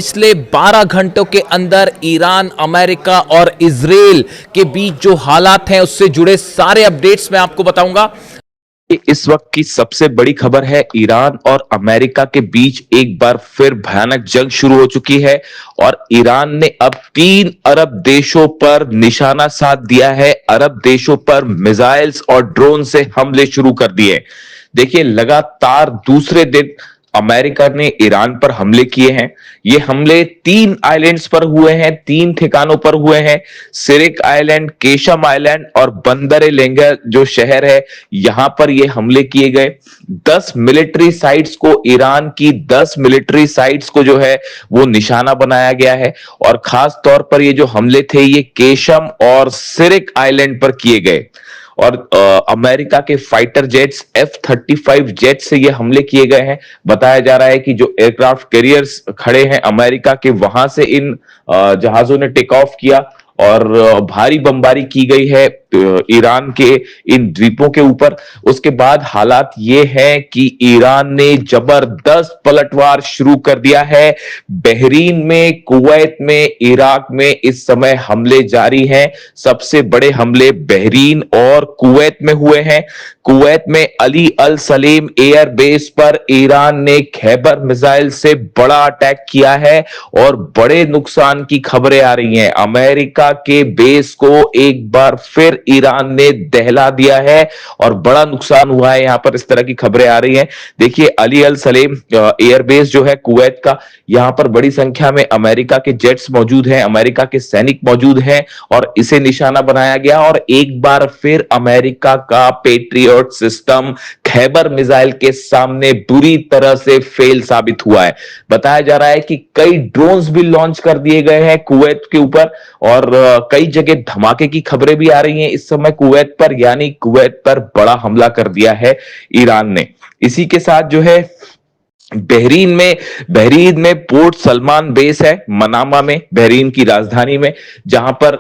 पिछले 12 घंटों के अंदर ईरान, अमेरिका और इजराइल के बीच जो हालात हैं उससे जुड़े सारे अपडेट्स मैं आपको बताऊंगा। इस वक्त की सबसे बड़ी खबर है, ईरान और अमेरिका के बीच एक बार फिर भयानक जंग शुरू हो चुकी है और ईरान ने अब 3 अरब देशों पर निशाना साध दिया है। अरब देशों पर मिसाइल्स और ड्रोन से हमले शुरू कर दिए। देखिए, लगातार दूसरे दिन अमेरिका ने ईरान पर हमले किए हैं। ये हमले 3 आइलैंड्स पर हुए हैं, 3 ठिकानों पर हुए हैं। सिरिक आइलैंड, केशम आइलैंड और बंदर ए लेंगा जो शहर है, यहां पर ये हमले किए गए। 10 मिलिट्री साइट्स को, ईरान की 10 मिलिट्री साइट्स को जो है वो निशाना बनाया गया है। और खास तौर पर ये जो हमले थे ये केशम और सिरिक आइलैंड पर किए गए। और अमेरिका के फाइटर जेट्स F-35 जेट से ये हमले किए गए हैं। बताया जा रहा है कि जो एयरक्राफ्ट कैरियर्स खड़े हैं अमेरिका के, वहां से इन जहाजों ने टेक ऑफ किया और भारी बमबारी की गई है ईरान के इन द्वीपों के ऊपर। उसके बाद हालात ये है कि ईरान ने जबरदस्त पलटवार शुरू कर दिया है। बहरीन में, कुवैत में, इराक में इस समय हमले जारी हैं। सबसे बड़े हमले बहरीन और कुवैत में हुए हैं। कुवैत में अली अल सलीम एयर बेस पर ईरान ने खैबर मिसाइल से बड़ा अटैक किया है और बड़े नुकसान की खबरें आ रही हैं। अमेरिका के बेस को एक बार फिर ईरान ने दहला दिया है और बड़ा नुकसान हुआ है, यहां पर इस तरह की खबरें आ रही हैं। देखिए, अली अल सलीम एयरबेस जो है कुवैत का, यहां पर बड़ी संख्या में अमेरिका के जेट्स मौजूद हैं, अमेरिका के सैनिक मौजूद हैं और इसे निशाना बनाया गया। और एक बार फिर अमेरिका का पेट्रियट सिस्टम खैबर मिसाइल के सामने बुरी तरह से फेल साबित हुआ है। बताया जा रहा है कि कई ड्रोन्स भी लॉन्च कर दिए गए हैं कुवैत के ऊपर और कई जगह धमाके की खबरें भी आ रही हैं इस समय कुवैत पर, यानी कुवैत पर बड़ा हमला कर दिया है ईरान ने। इसी के साथ जो है बहरीन में पोर्ट सलमान बेस है, मनामा में, बहरीन की राजधानी में, जहां पर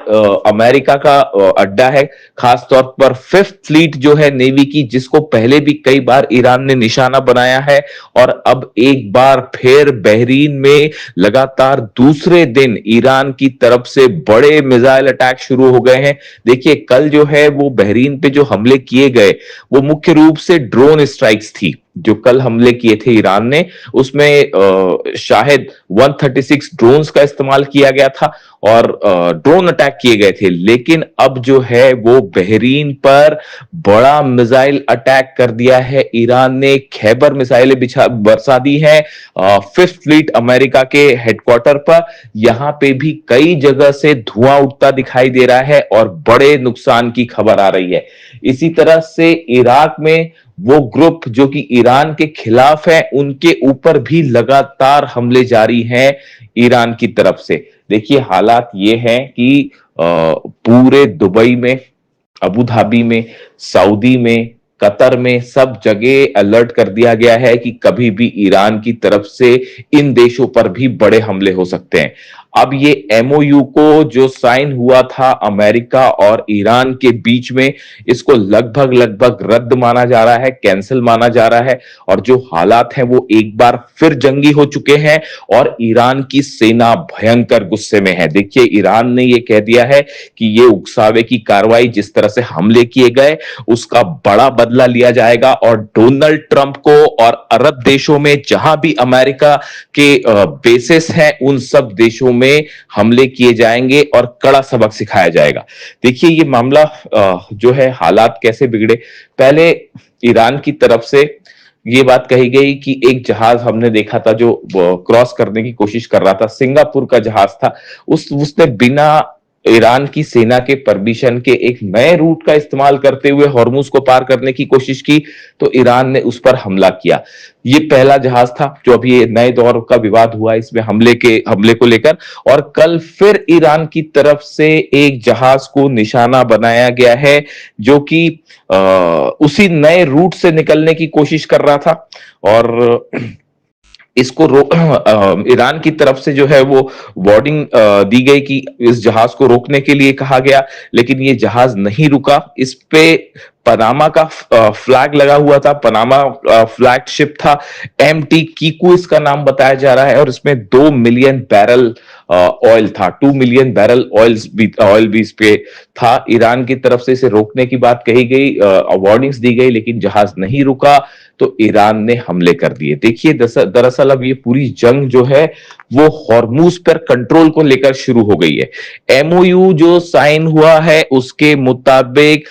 अमेरिका का अड्डा है। खास तौर पर 5th फ्लीट जो है नेवी की, जिसको पहले भी कई बार ईरान ने निशाना बनाया है। और अब एक बार फिर बहरीन में लगातार दूसरे दिन ईरान की तरफ से बड़े मिसाइल अटैक शुरू हो गए हैं। देखिए, कल जो है वो बहरीन पे जो हमले किए गए वो मुख्य रूप से ड्रोन स्ट्राइक्स थी। जो कल हमले किए थे ईरान ने, उसमें शायद 136 ड्रोन्स का इस्तेमाल किया गया था और ड्रोन अटैक किए गए थे। लेकिन अब जो है वो बहरीन पर बड़ा मिसाइल अटैक कर दिया है ईरान ने। खैबर मिसाइलें बरसा दी है 5th फ्लीट अमेरिका के हेडक्वार्टर पर। यहां पे भी कई जगह से धुआं उठता दिखाई दे रहा है और बड़े नुकसान की खबर आ रही है। इसी तरह से इराक में वो ग्रुप जो कि ईरान के खिलाफ है, उनके ऊपर भी लगातार हमले जारी हैं ईरान की तरफ से। देखिए, हालात ये हैं कि पूरे दुबई में, अबू धाबी में, सऊदी में, कतर में, सब जगह अलर्ट कर दिया गया है कि कभी भी ईरान की तरफ से इन देशों पर भी बड़े हमले हो सकते हैं। अब ये एमओयू को जो साइन हुआ था अमेरिका और ईरान के बीच में, इसको लगभग रद्द माना जा रहा है, कैंसिल माना जा रहा है। और जो हालात हैं वो एक बार फिर जंगी हो चुके हैं और ईरान की सेना भयंकर गुस्से में है। देखिए, ईरान ने ये कह दिया है कि ये उकसावे की कार्रवाई, जिस तरह से हमले किए गए, उसका बड़ा बदला लिया जाएगा और डोनाल्ड ट्रंप को और अरब देशों में जहां भी अमेरिका के बेसिस हैं, उन सब देशों में हमले किए जाएंगे और कड़ा सबक सिखाया जाएगा। देखिए, ये मामला जो है, हालात कैसे बिगड़े। पहले ईरान की तरफ से ये बात कही गई कि एक जहाज हमने देखा था जो क्रॉस करने की कोशिश कर रहा था, सिंगापुर का जहाज था, उसने बिना ईरान की सेना के परमिशन के एक नए रूट का इस्तेमाल करते हुए हॉर्मुज को पार करने की कोशिश की, तो ईरान ने उस पर हमला किया। ये पहला जहाज था जो अभी ये नए दौर का विवाद हुआ इसमें हमले को लेकर। और कल फिर ईरान की तरफ से एक जहाज को निशाना बनाया गया है जो कि उसी नए रूट से निकलने की कोशिश कर रहा था। और इसको ईरान की तरफ से जो है वो वार्निंग दी गई कि इस जहाज को रोकने के लिए कहा गया, लेकिन ये जहाज नहीं रुका। इस पे पनामा का फ्लैग लगा हुआ था, पनामा फ्लैग शिप था, एमटी कीकू इसका नाम बताया जा रहा है, और इसमें 2 मिलियन बैरल ऑयल था, 2 मिलियन बैरल ऑयल भी इस पे था। ईरान की तरफ से इसे रोकने की बात कही गई, वार्निंग्स दी गई, लेकिन जहाज नहीं रुका तो ईरान ने हमले कर दिए। देखिए दरअसल अब ये पूरी जंग जो है वो हॉर्मूज पर कंट्रोल को लेकर शुरू हो गई है। एमओयू जो साइन हुआ है उसके मुताबिक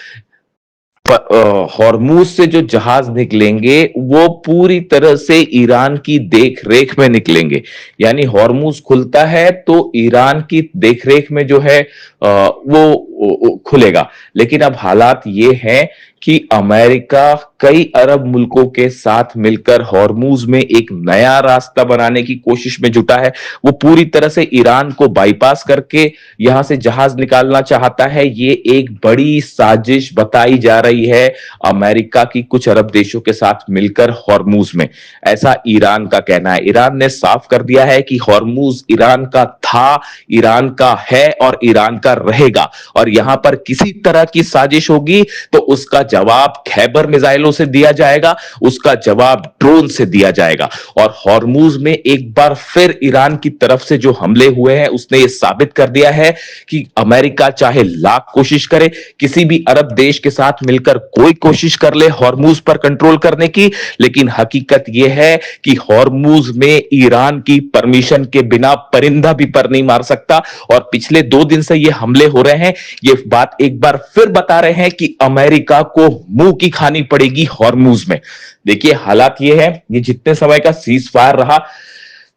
हॉर्मूज से जो जहाज निकलेंगे वो पूरी तरह से ईरान की देख रेख में निकलेंगे। यानी हॉर्मूज खुलता है तो ईरान की देखरेख में जो है वो खुलेगा। लेकिन अब हालात ये हैं कि अमेरिका कई अरब मुल्कों के साथ मिलकर हॉर्मूज में एक नया रास्ता बनाने की कोशिश में जुटा है। वो पूरी तरह से ईरान को बाईपास करके यहां से जहाज निकालना चाहता है। ये एक बड़ी साजिश बताई जा रही है अमेरिका की कुछ अरब देशों के साथ मिलकर हॉर्मूज में, ऐसा ईरान का कहना है। ईरान ने साफ कर दिया है कि हॉर्मूज ईरान का था, ईरान का है और ईरान का रहेगा, और यहां पर किसी तरह की साजिश होगी तो उसका जवाब खैबर मिसाइलों से दिया जाएगा, उसका जवाब ड्रोन से दिया जाएगा। और हॉर्मूज में एक बार फिर ईरान की तरफ से जो हमले हुए हैं उसने यह साबित कर दिया है कि अमेरिका चाहे लाख कोशिश करे, किसी भी अरब देश के साथ मिलकर कोई कोशिश कर ले हॉर्मूज पर कंट्रोल करने की, लेकिन हकीकत यह है कि हॉर्मूज में ईरान की परमिशन के बिना परिंदा भी पर नहीं मार सकता। और पिछले 2 दिन से ये हमले हो रहे हैं, ये बात एक बार फिर बता रहे हैं कि अमेरिका को मुंह की खानी पड़ेगी हॉर्मूज में। देखिए हालात ये है, ये जितने समय का सीज फायर रहा,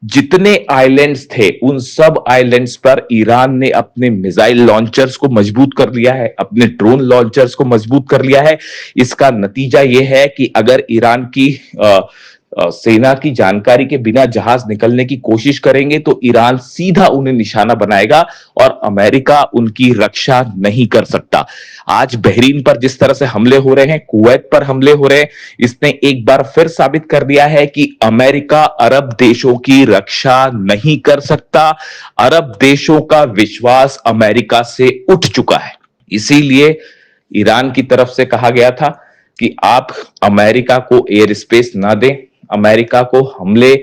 जितने आइलैंड्स थे उन सब आइलैंड्स पर ईरान ने अपने मिसाइल लॉन्चर्स को मजबूत कर लिया है, अपने ड्रोन लॉन्चर्स को मजबूत कर लिया है। इसका नतीजा यह है कि अगर ईरान की सेना की जानकारी के बिना जहाज निकलने की कोशिश करेंगे तो ईरान सीधा उन्हें निशाना बनाएगा और अमेरिका उनकी रक्षा नहीं कर सकता। आज बहरीन पर जिस तरह से हमले हो रहे हैं, कुवैत पर हमले हो रहे हैं, इसने एक बार फिर साबित कर दिया है कि अमेरिका अरब देशों की रक्षा नहीं कर सकता। अरब देशों का विश्वास अमेरिका से उठ चुका है। इसीलिए ईरान की तरफ से कहा गया था कि आप अमेरिका को एयर स्पेस ना दें, अमेरिका को हमले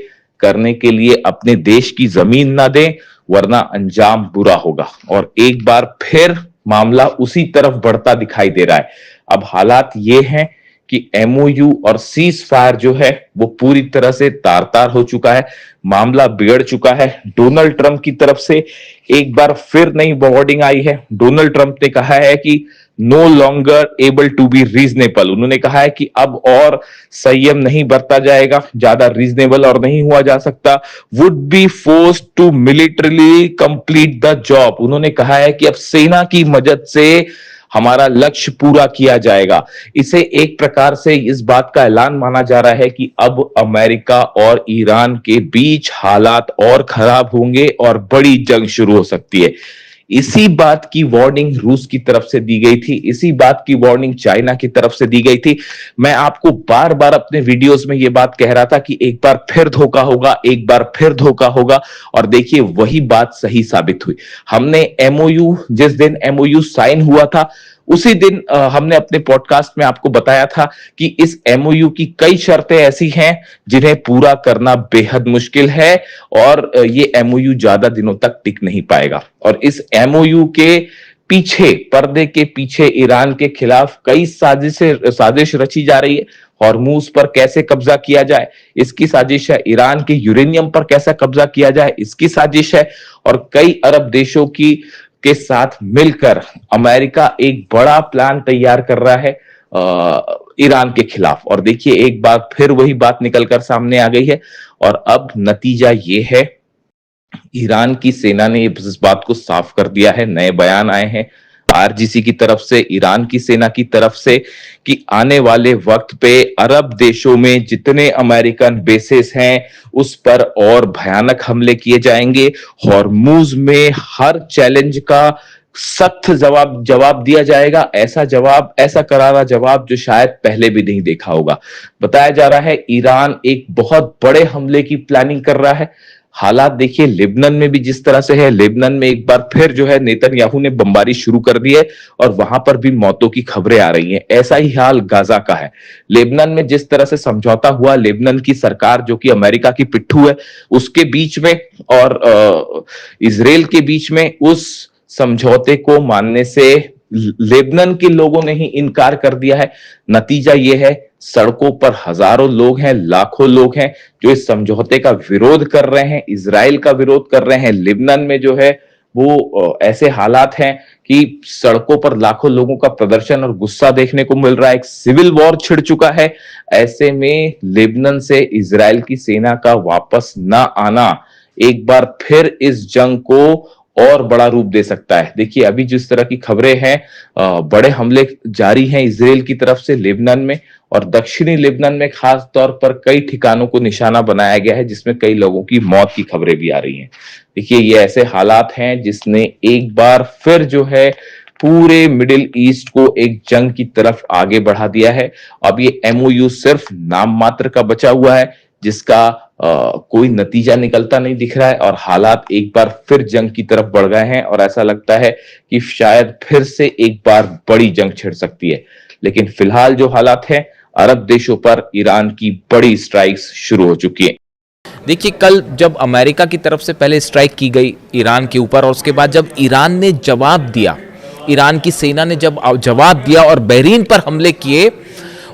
करने के लिए अपने देश की जमीन ना दें, वरना अंजाम बुरा होगा। और एक बार फिर मामला उसी तरफ बढ़ता दिखाई दे रहा है। अब हालात ये हैं कि एमओयू और सीज फायर जो है वो पूरी तरह से तार-तार हो चुका है, मामला बिगड़ चुका है। डोनाल्ड ट्रंप की तरफ से एक बार फिर नई वार्निंग आई है। डोनाल्ड ट्रंप ने कहा है कि no longer able to be reasonable. उन्होंने कहा है कि अब और संयम नहीं बरता जाएगा, ज्यादा रीजनेबल और नहीं हुआ जा सकता। Would be forced to militarily complete the job. उन्होंने कहा है कि अब सेना की मदद से हमारा लक्ष्य पूरा किया जाएगा। इसे एक प्रकार से इस बात का ऐलान माना जा रहा है कि अब अमेरिका और ईरान के बीच हालात और खराब होंगे और बड़ी जंग शुरू हो सकती है। इसी बात की वार्निंग रूस की तरफ से दी गई थी, इसी बात की वार्निंग चाइना की तरफ से दी गई थी। मैं आपको बार बार अपने वीडियोस में यह बात कह रहा था कि एक बार फिर धोखा होगा, एक बार फिर धोखा होगा, और देखिए वही बात सही साबित हुई। हमने एमओयू, जिस दिन एमओयू साइन हुआ था उसी दिन हमने अपने पॉडकास्ट में आपको बताया था कि इस एमओयू की कई शर्तें ऐसी हैं जिन्हें पूरा करना बेहद मुश्किल है और ये एमओयू ज्यादा दिनों तक टिक नहीं पाएगा। और इस एमओयू के पीछे, पर्दे के पीछे ईरान के खिलाफ कई साजिश रची जा रही है। हॉर्मूज पर कैसे कब्जा किया जाए इसकी साजिश है, ईरान के यूरेनियम पर कैसा कब्जा किया जाए इसकी साजिश है, और कई अरब देशों के साथ मिलकर अमेरिका एक बड़ा प्लान तैयार कर रहा है ईरान के खिलाफ। और देखिए एक बार फिर वही बात निकलकर सामने आ गई है, और अब नतीजा ये है, ईरान की सेना ने इस बात को साफ कर दिया है। नए बयान आए हैं आरजीसी की तरफ से, ईरान की सेना की तरफ से, कि आने वाले वक्त पे अरब देशों में जितने अमेरिकन बेसेस हैं उस पर और भयानक हमले किए जाएंगे। हॉर्मूज में हर चैलेंज का सख्त जवाब दिया जाएगा। ऐसा करारा जवाब जो शायद पहले भी नहीं देखा होगा। बताया जा रहा है ईरान एक बहुत बड़े हमले की प्लानिंग कर रहा है। हालात देखिए लेबनान में भी जिस तरह से है, लेबनान में एक बार फिर जो है नेतन्याहू ने बमबारी शुरू कर दी है और वहां पर भी मौतों की खबरें आ रही हैं। ऐसा ही हाल गाजा का है। लेबनान में जिस तरह से समझौता हुआ, लेबनान की सरकार जो कि अमेरिका की पिट्ठू है उसके बीच में और इजराइल के बीच में, उस समझौते को मानने से लेबनान के लोगों ने ही इनकार कर दिया है। नतीजा यह है, सड़कों पर हजारों लोग हैं, लाखों लोग हैं जो इस समझौते का विरोध कर रहे हैं, इजराइल का विरोध कर रहे हैं। लेबनान में जो है वो ऐसे हालात हैं कि सड़कों पर लाखों लोगों का प्रदर्शन और गुस्सा देखने को मिल रहा है। एक सिविल वॉर छिड़ चुका है। ऐसे में लेबनान से इजराइल की सेना का वापस ना आना एक बार फिर इस जंग को और बड़ा रूप दे सकता है। देखिए अभी जिस तरह की खबरें हैं, बड़े हमले जारी हैं इजराइल की तरफ से लेबनान में, और दक्षिणी लेबनान में खास तौर पर कई ठिकानों को निशाना बनाया गया है जिसमें कई लोगों की मौत की खबरें भी आ रही हैं। देखिए ये ऐसे हालात हैं जिसने एक बार फिर जो है पूरे मिडिल ईस्ट को एक जंग की तरफ आगे बढ़ा दिया है। अब ये एमओयू सिर्फ नाम मात्र का बचा हुआ है जिसका कोई नतीजा निकलता नहीं दिख रहा है, और हालात एक बार फिर जंग की तरफ बढ़ गए हैं और ऐसा लगता है कि शायद फिर से एक बार बड़ी जंग छिड़ सकती है। लेकिन फिलहाल जो हालात हैं, अरब देशों पर ईरान की बड़ी स्ट्राइक्स शुरू हो चुकी है। देखिए कल जब अमेरिका की तरफ से पहले स्ट्राइक की गई ईरान के ऊपर, और उसके बाद जब ईरान ने जवाब दिया, ईरान की सेना ने जब जवाब दिया और बहरीन पर हमले किए,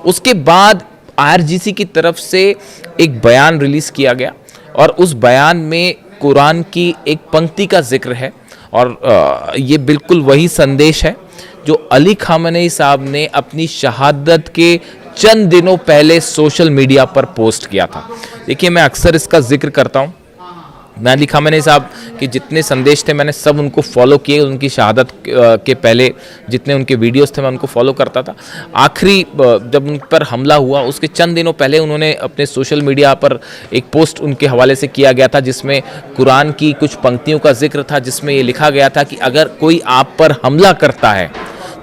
उसके बाद आईआरजीसी की तरफ से एक बयान रिलीज किया गया और उस बयान में कुरान की एक पंक्ति का जिक्र है, और ये बिल्कुल वही संदेश है जो अली खामेनी साहब ने अपनी शहादत के चंद दिनों पहले सोशल मीडिया पर पोस्ट किया था। देखिए मैं अक्सर इसका जिक्र करता हूँ। मैं अली खामेनी साहब के जितने संदेश थे मैंने सब उनको फॉलो किए। उनकी शहादत के पहले जितने उनके वीडियोस थे मैं उनको फॉलो करता था। आखिरी जब उन पर हमला हुआ उसके चंद दिनों पहले उन्होंने अपने सोशल मीडिया पर एक पोस्ट उनके हवाले से किया गया था जिसमें कुरान की कुछ पंक्तियों का जिक्र था, जिसमें ये लिखा गया था कि अगर कोई आप पर हमला करता है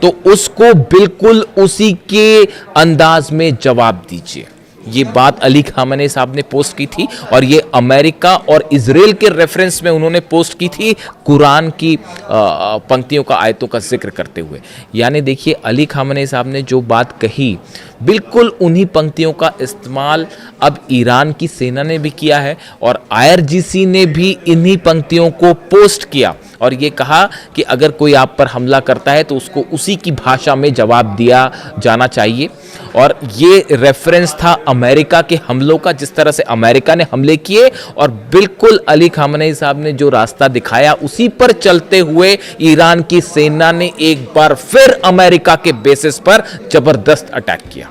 तो उसको बिल्कुल उसी के अंदाज में जवाब दीजिए। ये बात अली खामेनी साहब ने पोस्ट की थी और ये अमेरिका और इजराइल के रेफरेंस में उन्होंने पोस्ट की थी कुरान की पंक्तियों का, आयतों का जिक्र करते हुए। यानी देखिए अली खामेनी साहब ने जो बात कही बिल्कुल उन्हीं पंक्तियों का इस्तेमाल अब ईरान की सेना ने भी किया है और आईआरजीसी ने भी इन्हीं पंक्तियों को पोस्ट किया और ये कहा कि अगर कोई आप पर हमला करता है तो उसको उसी की भाषा में जवाब दिया जाना चाहिए। और ये रेफरेंस था अमेरिका के हमलों का, जिस तरह से अमेरिका ने हमले किए और बिल्कुल अली खामेनी साहब ने जो रास्ता दिखाया उसी पर चलते हुए ईरान की सेना ने एक बार फिर अमेरिका के बेसिस पर जबरदस्त अटैक किया।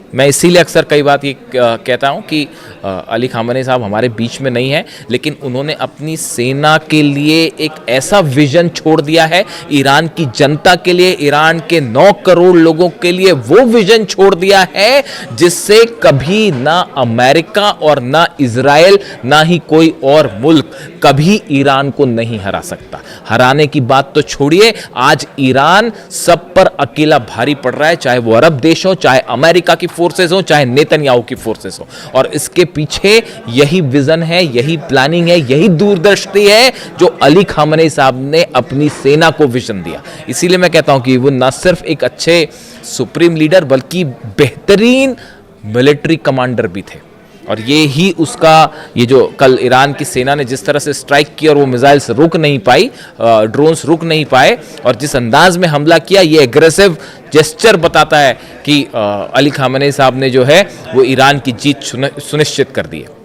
मैं इसीलिए अक्सर कई बात ये कहता हूं कि अली खामेनी साहब हमारे बीच में नहीं है, लेकिन उन्होंने अपनी सेना के लिए एक ऐसा विजन छोड़ दिया है, ईरान की जनता के लिए, ईरान के 9 करोड़ लोगों के लिए वो विजन छोड़ दिया है जिससे कभी ना अमेरिका और ना इजराइल ना ही कोई और मुल्क कभी ईरान को नहीं हरा सकता। हराने की बात तो छोड़िए, आज ईरान सब पर अकेला भारी पड़ रहा है, चाहे वो अरब देश हो, चाहे अमेरिका की फोर्सेस हो, चाहे नेतन्याहू की फोर्सेस हो। और इसके पीछे यही विजन है, यही प्लानिंग है, यही दूरदृष्टि है जो अली खामेनी साहब ने अपनी सेना को विजन दिया। इसीलिए मैं कहता हूं कि वो न सिर्फ एक अच्छे सुप्रीम लीडर बल्कि बेहतरीन मिलिट्री कमांडर भी थे। और ये ही उसका, ये जो कल ईरान की सेना ने जिस तरह से स्ट्राइक किया और वो मिसाइल्स रुक नहीं पाई, ड्रोन्स रुक नहीं पाए और जिस अंदाज में हमला किया, ये एग्रेसिव जेस्चर बताता है कि अली खामेनी साहब ने जो है वो ईरान की जीत सुनिश्चित कर दी है।